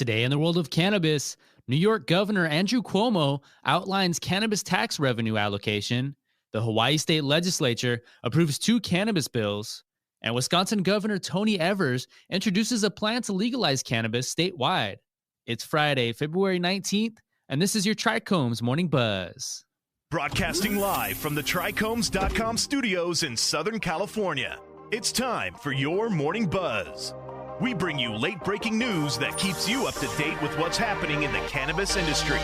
Today in the world of cannabis, New York Governor Andrew Cuomo outlines cannabis tax revenue allocation, the Hawaii State Legislature approves 2 cannabis bills, and Wisconsin Governor Tony Evers introduces a plan to legalize cannabis statewide. It's Friday, February 19th, and this is your TRICHOMES Morning Buzz. Broadcasting live from the TRICHOMES.com studios in Southern California, it's time for your Morning Buzz. We bring you late-breaking news that keeps you up to date with what's happening in the cannabis industry.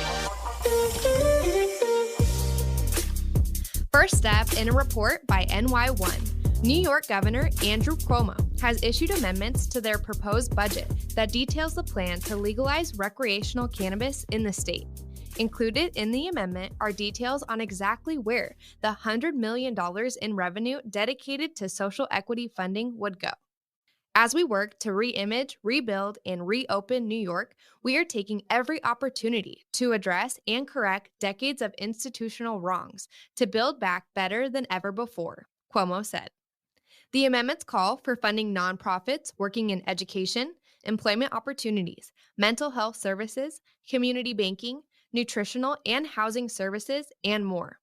First up in a report by NY1, New York Governor Andrew Cuomo has issued amendments to their proposed budget that details the plan to legalize recreational cannabis in the state. Included in the amendment are details on exactly where the $100 million in revenue dedicated to social equity funding would go. As we work to reimage, rebuild, and reopen New York, we are taking every opportunity to address and correct decades of institutional wrongs to build back better than ever before, Cuomo said. The amendments call for funding nonprofits working in education, employment opportunities, mental health services, community banking, nutritional and housing services, and more.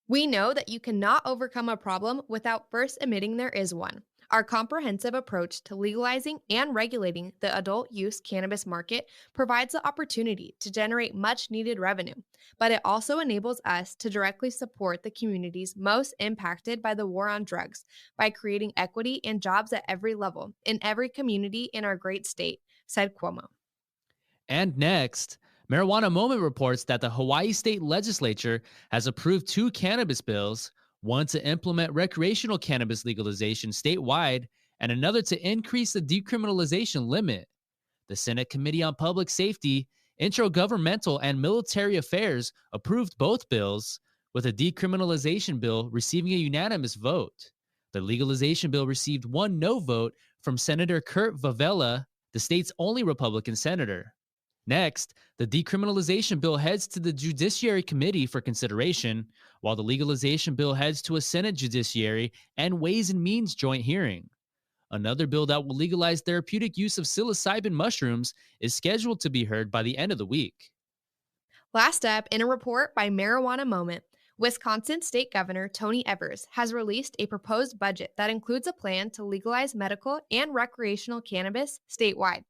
We know that you cannot overcome a problem without first admitting there is one. Our comprehensive approach to legalizing and regulating the adult use cannabis market provides the opportunity to generate much needed revenue, but it also enables us to directly support the communities most impacted by the war on drugs by creating equity and jobs at every level in every community in our great state, said Cuomo. And next, Marijuana Moment reports that the Hawaii State Legislature has approved 2 cannabis bills, one to implement recreational cannabis legalization statewide, and another to increase the decriminalization limit. The Senate Committee on Public Safety, Intergovernmental, and Military Affairs approved both bills, with a decriminalization bill receiving a unanimous vote. The legalization bill received 1 no vote from Senator Kurt Vavela, the state's only Republican senator. Next, the decriminalization bill heads to the Judiciary Committee for consideration, while the legalization bill heads to a Senate Judiciary and Ways and Means joint hearing. Another bill that will legalize therapeutic use of psilocybin mushrooms is scheduled to be heard by the end of the week. Last up in a report by Marijuana Moment, Wisconsin State Governor Tony Evers has released a proposed budget that includes a plan to legalize medical and recreational cannabis statewide.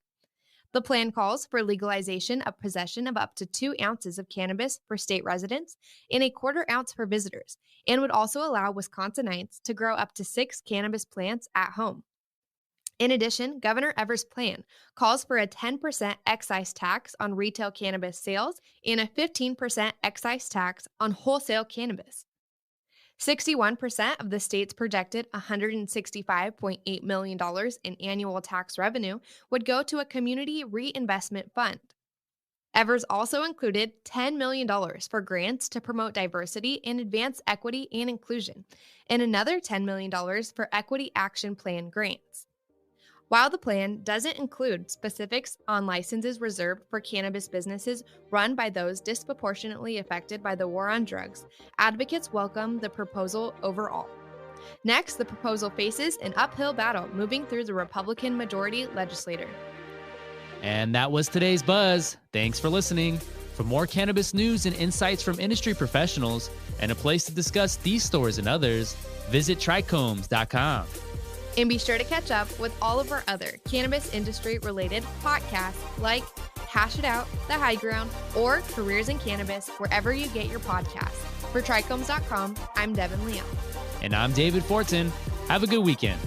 The plan calls for legalization of possession of up to 2 ounces of cannabis for state residents and a 1/4 ounce for visitors, and would also allow Wisconsinites to grow up to 6 cannabis plants at home. In addition, Governor Evers' plan calls for a 10% excise tax on retail cannabis sales and a 15% excise tax on wholesale cannabis. 61% of the state's projected $165.8 million in annual tax revenue would go to a community reinvestment fund. Evers also included $10 million for grants to promote diversity and advance equity and inclusion, and another $10 million for Equity Action Plan grants. While the plan doesn't include specifics on licenses reserved for cannabis businesses run by those disproportionately affected by the war on drugs, advocates welcome the proposal overall. Next, the proposal faces an uphill battle moving through the Republican majority legislature. And that was today's Buzz. Thanks for listening. For more cannabis news and insights from industry professionals and a place to discuss these stories and others, visit TRICHOMES.com. And be sure to catch up with all of our other cannabis industry-related podcasts like Hash It Out, The High Ground, or Careers in Cannabis, wherever you get your podcasts. For TRICHOMES.com, I'm Devin Leon. And I'm David Fortin. Have a good weekend.